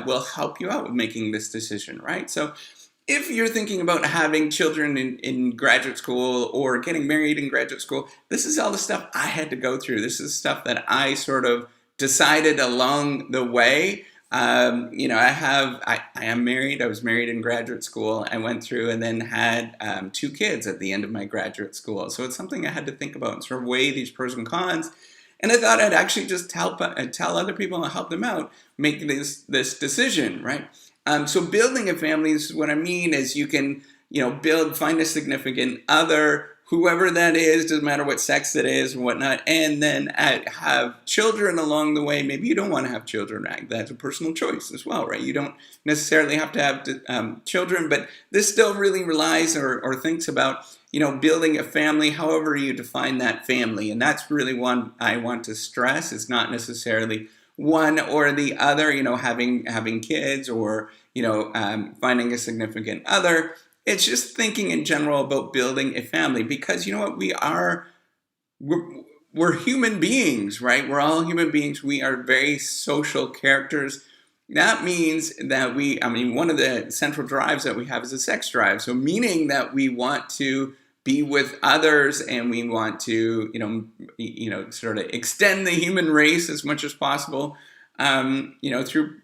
will help you out with making this decision, right? So if you're thinking about having children in graduate school or getting married in graduate school, this is all the stuff I had to go through. This is stuff that I sort of decided along the way. I am married. I was married in graduate school. I went through and then had 2 kids at the end of my graduate school. So it's something I had to think about and sort of weigh these pros and cons. And I thought I'd actually just tell other people and help them out make this decision, right? So building a family is what I mean is you can, find a significant other, whoever that is, doesn't matter what sex it is and whatnot, and then have children along the way. Maybe you don't want to have children, right? That's a personal choice as well, right? You don't necessarily have to have children, but this still really relies or thinks about, building a family, however you define that family. And that's really one I want to stress. It's not necessarily one or the other, having kids or, finding a significant other. It's just thinking in general about building a family because you know what, we're human beings, right? We're all human beings. We are very social characters. That means that one of the central drives that we have is a sex drive. So meaning that we want to be with others and we want to, sort of extend the human race as much as possible, through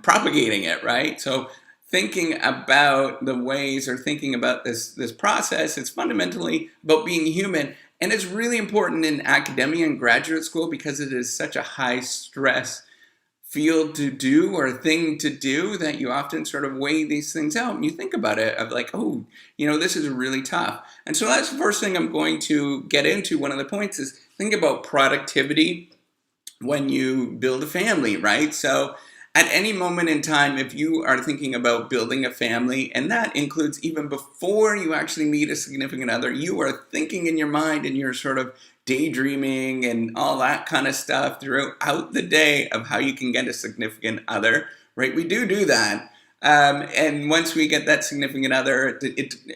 propagating it, right? So thinking about the ways or thinking about this process, it's fundamentally about being human. And it's really important in academia and graduate school because it is such a high stress field to do or thing to do that you often sort of weigh these things out and you think about it of like, oh, this is really tough. And so that's the first thing I'm going to get into. One of the points is think about productivity when you build a family, right? So at any moment in time, if you are thinking about building a family, and that includes even before you actually meet a significant other, you are thinking in your mind and you're sort of daydreaming and all that kind of stuff throughout the day of how you can get a significant other, right? We do that. And once we get that significant other,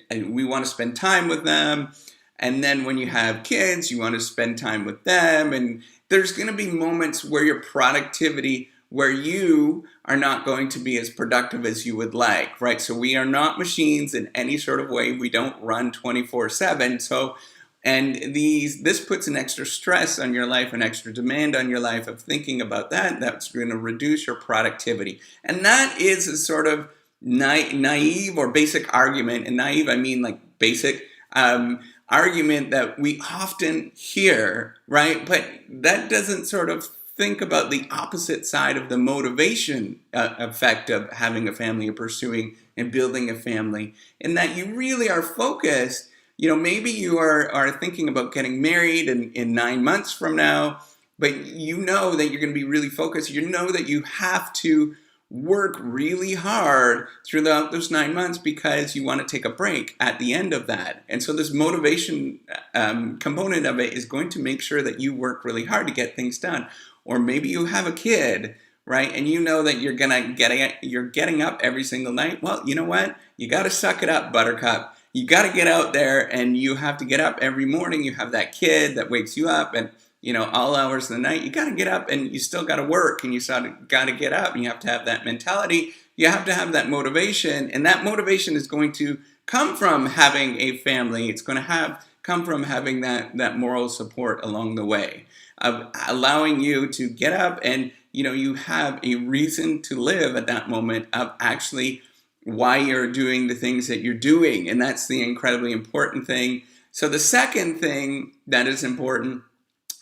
we want to spend time with them. And then when you have kids, you want to spend time with them. And there's going to be moments where your productivity where you are not going to be as productive as you would like, right? So we are not machines in any sort of way. We don't run 24/7. So, and this puts an extra stress on your life, an extra demand on your life of thinking about that. That's going to reduce your productivity. And that is a sort of naive or basic argument. And naive, I mean like basic argument that we often hear, right? But that doesn't sort of think about the opposite side of the motivation effect of having a family or pursuing and building a family, in that you really are focused. Maybe you are thinking about getting married in 9 months from now, but you know that you're going to be really focused. You know that you have to work really hard throughout those 9 months because you want to take a break at the end of that. And so this motivation component of it is going to make sure that you work really hard to get things done. Or maybe you have a kid, right? And you know that you're getting up every single night. Well, you know what? You got to suck it up, Buttercup. You got to get out there and you have to get up every morning. You have that kid that wakes you up and, all hours of the night. You got to get up and you still got to work and you got to get up and you have to have that mentality. You have to have that motivation. And that motivation is going to come from having a family. It's going to come from having that moral support along the way, of allowing you to get up and, you have a reason to live at that moment of actually why you're doing the things that you're doing. And that's the incredibly important thing. So the second thing that is important,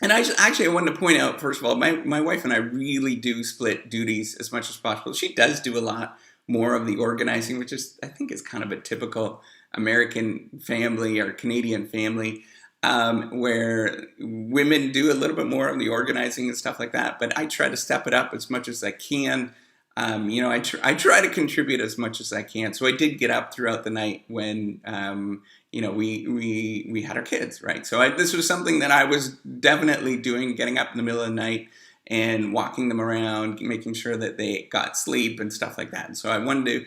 and I wanted to point out, first of all, my wife and I really do split duties as much as possible. She does do a lot more of the organizing, which is, I think, is kind of a typical American family or Canadian family. Where women do a little bit more of the organizing and stuff like that, but I try to step it up as much as I can. I try to contribute as much as I can. So I did get up throughout the night when, we had our kids, right? So this was something that I was definitely doing, getting up in the middle of the night and walking them around, making sure that they got sleep and stuff like that. And so I wanted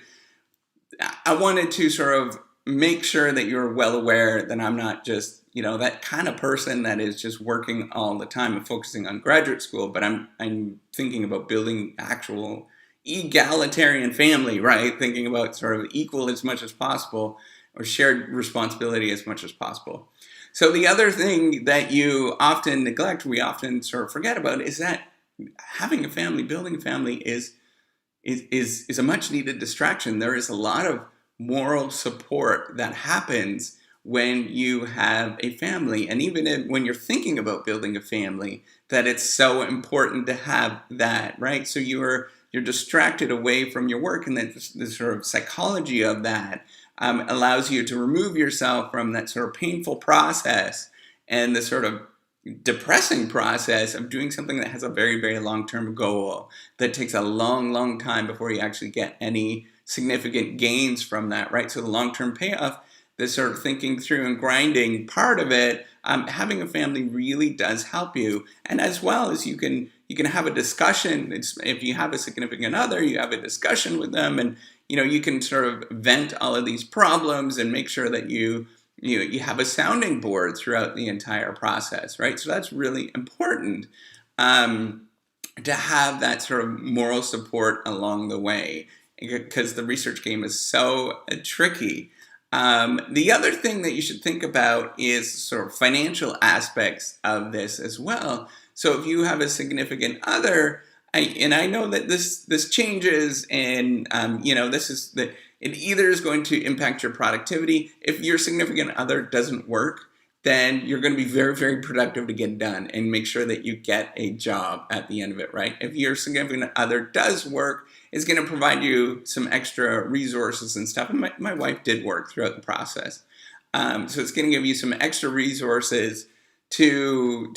to sort of make sure that you're well aware that I'm not just, that kind of person that is just working all the time and focusing on graduate school, but I'm thinking about building actual egalitarian family, right? Thinking about sort of equal as much as possible, or shared responsibility as much as possible. So the other thing that you often neglect, we often sort of forget about, is that having a family, building a family is a much needed distraction. There is a lot of moral support that happens when you have a family, and even when you're thinking about building a family, that it's so important to have that, right? So you're distracted away from your work, and then the sort of psychology of that allows you to remove yourself from that sort of painful process and the sort of depressing process of doing something that has a very, very long-term goal that takes a long, long time before you actually get any significant gains from that, right? So the long-term payoff, this sort of thinking through and grinding part of it, having a family really does help you. And as well as you can have a discussion. If you have a significant other, you have a discussion with them, and you can sort of vent all of these problems and make sure that you have a sounding board throughout the entire process, right? So that's really important, to have that sort of moral support along the way, because the research game is so tricky. The other thing that you should think about is sort of financial aspects of this as well. So if you have a significant other, and I know that this changes, and it either is going to impact your productivity. If your significant other doesn't work, then you're going to be very, very productive to get done and make sure that you get a job at the end of it, right? If your significant other does work, it's going to provide you some extra resources and stuff. And my wife did work throughout the process. So it's going to give you some extra resources to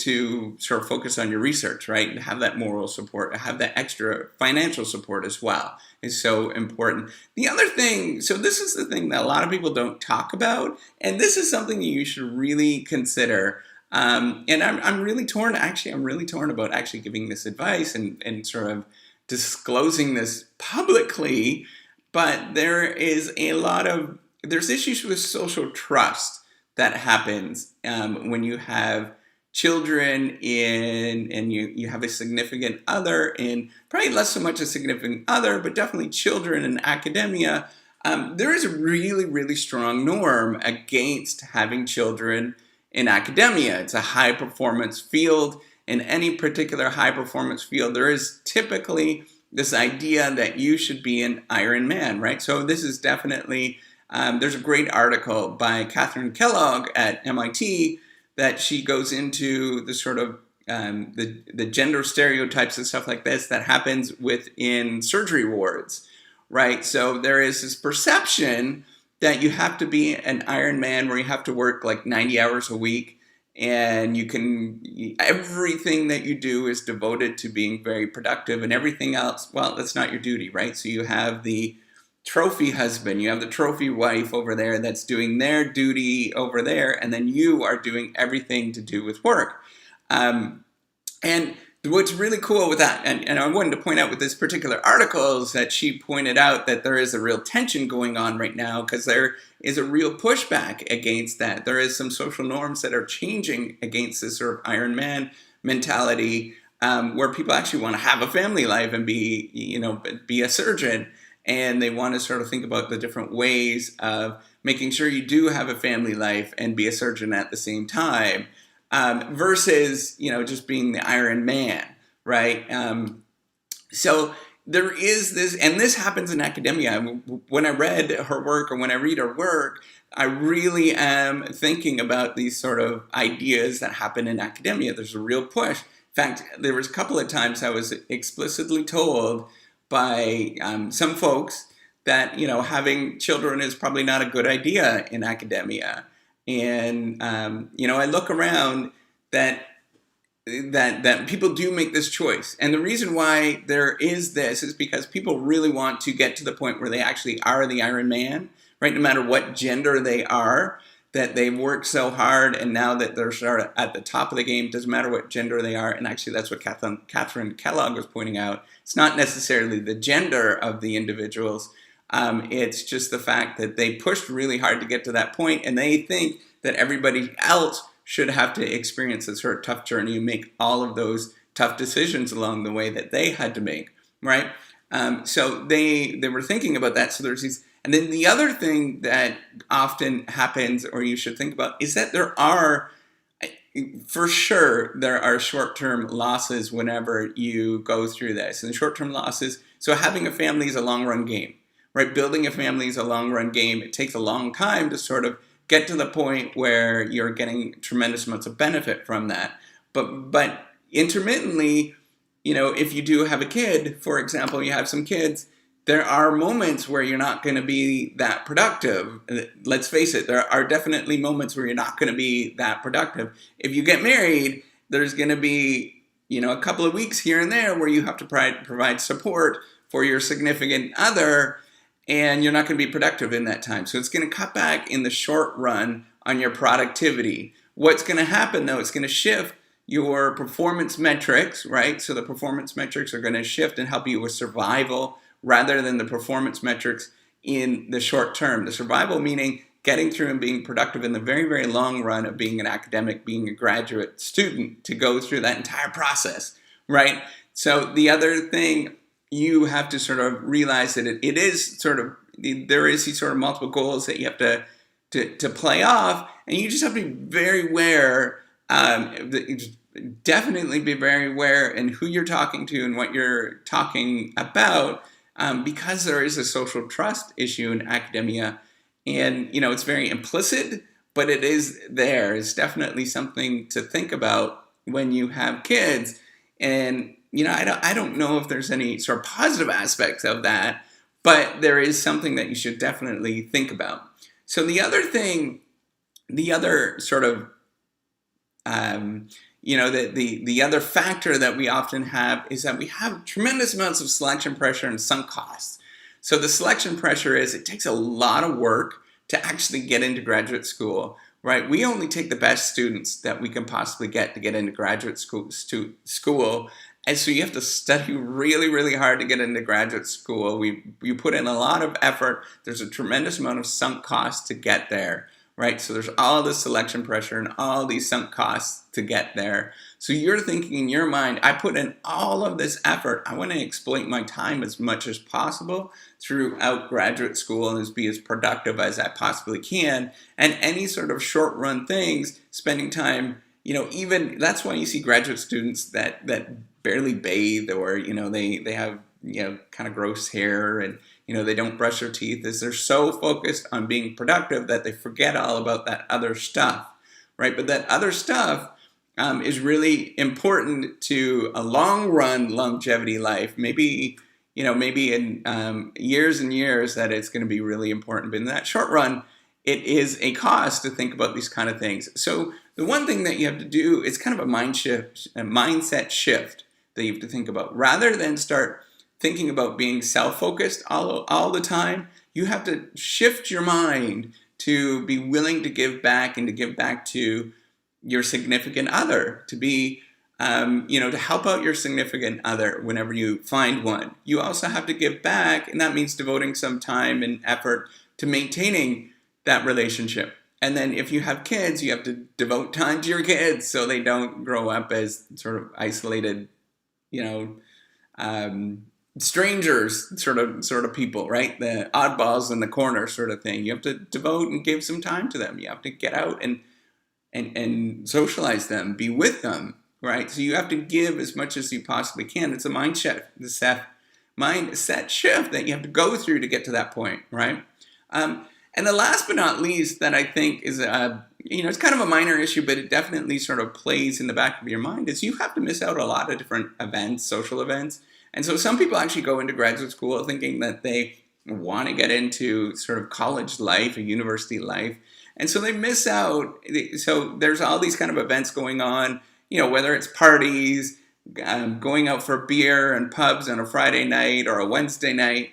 sort of focus on your research, right? And have that moral support, have that extra financial support as well is so important. The other thing, so this is the thing that a lot of people don't talk about, and this is something you should really consider. And I'm really torn. Actually, I'm really torn about actually giving this advice and sort of disclosing this publicly. But there's issues with social trust that happens when you have children and you have a significant other, and probably less so much a significant other, but definitely children in academia. There is a really, really strong norm against having children in academia. It's a high performance field. In any particular high performance field, there is typically this idea that you should be an Iron Man, right? So this is definitely there's a great article by Catherine Kellogg at MIT that she goes into the sort of the gender stereotypes and stuff like this that happens within surgery wards, right? So there is this perception that you have to be an Iron Man, where you have to work like 90 hours a week, and everything that you do is devoted to being very productive, and everything else, well, that's not your duty, right? So you have the trophy husband, you have the trophy wife over there that's doing their duty over there, and then you are doing everything to do with work. And what's really cool with that, and I wanted to point out with this particular article, is that she pointed out that there is a real tension going on right now, because there is a real pushback against that. There is some social norms that are changing against this sort of Iron Man mentality, where people actually want to have a family life and be a surgeon. And they want to sort of think about the different ways of making sure you do have a family life and be a surgeon at the same time, versus, just being the Iron Man, right? So there is this, and this happens in academia. When I read her work, or when I read her work, I really am thinking about these sort of ideas that happen in academia. There's a real push. In fact, there was a couple of times I was explicitly told by some folks that having children is probably not a good idea in academia, and I look around that people do make this choice, and the reason why there is this is because people really want to get to the point where they actually are the Iron Man, right? No matter what gender they are, that they've worked so hard, and now that they're sort of at the top of the game, doesn't matter what gender they are. And actually, that's what Catherine Kellogg was pointing out. It's not necessarily the gender of the individuals. It's just the fact that they pushed really hard to get to that point, and they think that everybody else should have to experience a sort of tough journey and make all of those tough decisions along the way that they had to make, right? So they were thinking about that. So there's these, and then the other thing that often happens, or you should think about, is that there are, for sure, there are short-term losses whenever you go through this. And short-term losses, so having a family is a long-run game, right? Building a family is a long-run game. It takes a long time to sort of get to the point where you're getting tremendous amounts of benefit from that. But intermittently, if you do have a kid, for example, you have some kids, there are moments where you're not going to be that productive. Let's face it, there are definitely moments where you're not going to be that productive. If you get married, there's going to be, a couple of weeks here and there where you have to provide support for your significant other, and you're not going to be productive in that time. So it's going to cut back in the short run on your productivity. What's going to happen, though, it's going to shift your performance metrics, right? So the performance metrics are going to shift and help you with survival rather than the performance metrics in the short term. The survival meaning getting through and being productive in the very, very long run of being an academic, being a graduate student, to go through that entire process, right? So the other thing you have to sort of realize that it is sort of, there is these sort of multiple goals that you have to play off, and you just have to be very aware, definitely be very aware in who you're talking to and what you're talking about, because there is a social trust issue in academia, and it's very implicit, but it is there. It's definitely something to think about when you have kids. And I don't know if there's any sort of positive aspects of that, but there is something that you should definitely think about. So the other thing, the other sort of the other factor that we often have is that we have tremendous amounts of selection pressure and sunk costs. So the selection pressure is, it takes a lot of work to actually get into graduate school, right? We only take the best students that we can possibly get to get into graduate school. And so you have to study really, really hard to get into graduate school. You put in a lot of effort. There's a tremendous amount of sunk costs to get there, right? So there's all this selection pressure and all these sunk costs to get there. So you're thinking in your mind, I put in all of this effort. I want to exploit my time as much as possible throughout graduate school and be as productive as I possibly can. And any sort of short run things, spending time, even that's why you see graduate students that barely bathe, or, they have, kind of gross hair, and, they don't brush their teeth, is they're so focused on being productive that they forget all about that other stuff, right? But that other stuff is really important to a long run longevity life. Maybe in years and years that it's going to be really important. But in that short run, it is a cost to think about these kind of things. So the one thing that you have to do is kind of a mindset shift that you have to think about. Rather than start thinking about being self-focused all the time, you have to shift your mind to be willing to give back, and to give back to your significant other, to be, to help out your significant other whenever you find one. You also have to give back, and that means devoting some time and effort to maintaining that relationship. And then if you have kids, you have to devote time to your kids so they don't grow up as sort of isolated, strangers sort of people, right? The oddballs in the corner sort of thing. You have to devote and give some time to them. You have to get out and socialize them, be with them, right? So you have to give as much as you possibly can. It's a mindset shift that you have to go through to get to that point, right? And the last but not least that I think is, it's kind of a minor issue, but it definitely sort of plays in the back of your mind, is you have to miss out a lot of different events, social events. And so some people actually go into graduate school thinking that they want to get into sort of college life or university life. And so they miss out. So there's all these kind of events going on, whether it's parties, going out for beer and pubs on a Friday night or a Wednesday night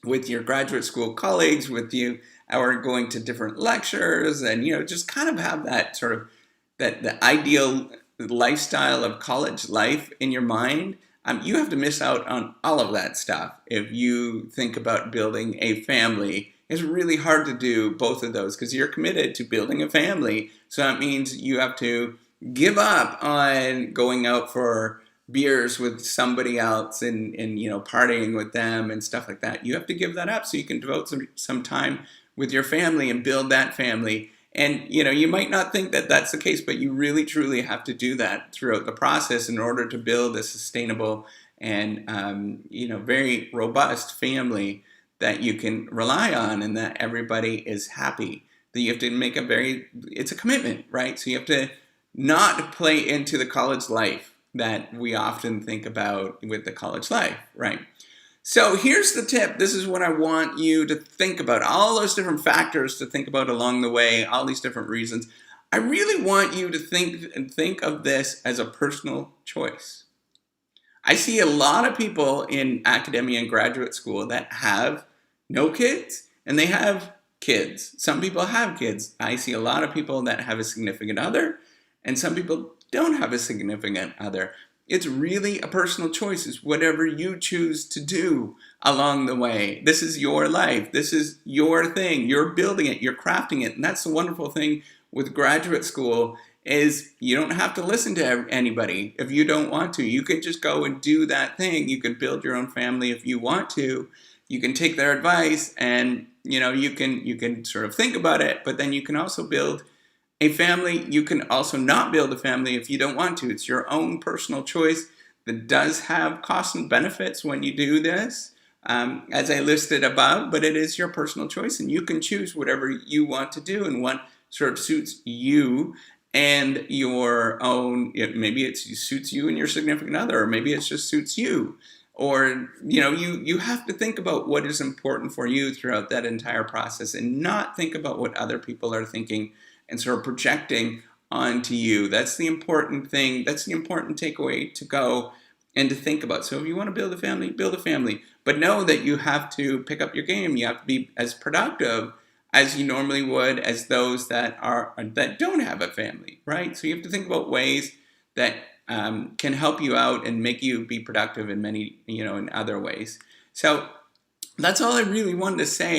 with your graduate school colleagues, with you, or going to different lectures, and, just kind of have that sort of, the ideal lifestyle of college life in your mind. You have to miss out on all of that stuff if you think about building a family It's really hard to do both of those because you're committed to building a family. So that means you have to give up on going out for beers with somebody else and partying with them and stuff like that. You have to give that up so you can devote some time with your family and build that family. And you might not think that that's the case, but you really truly have to do that throughout the process in order to build a sustainable and very robust family that you can rely on and that everybody is happy. That you have to make it's a commitment, right? So you have to not play into the college life that we often think about with the college life, right? So here's the tip. This is what I want you to think about. All those different factors to think about along the way, all these different reasons. I really want you to think of this as a personal choice. I see a lot of people in academia and graduate school that have no kids and they have kids. Some people have kids. I see a lot of people that have a significant other and some people don't have a significant other. It's really a personal choice. It's whatever you choose to do along the way. This is your life. This is your thing. You're building it. You're crafting it. And that's the wonderful thing with graduate school is you don't have to listen to anybody if you don't want to. You can just go and do that thing. You can build your own family if you want to. You can take their advice and you can sort of think about it, but then you can also build a family. You can also not build a family if you don't want to. It's your own personal choice that does have costs and benefits when you do this, as I listed above, but it is your personal choice and you can choose whatever you want to do and what sort of suits you and your own. Maybe it suits you and your significant other, or maybe it just suits you. Or, you have to think about what is important for you throughout that entire process and not think about what other people are thinking and sort of projecting onto you. That's the important thing. That's the important takeaway to go and to think about. So if you want to build a family, build a family. But know that you have to pick up your game. You have to be as productive as you normally would as those that don't have a family, right? So you have to think about ways that can help you out and make you be productive in many, in other ways. So that's all I really wanted to say.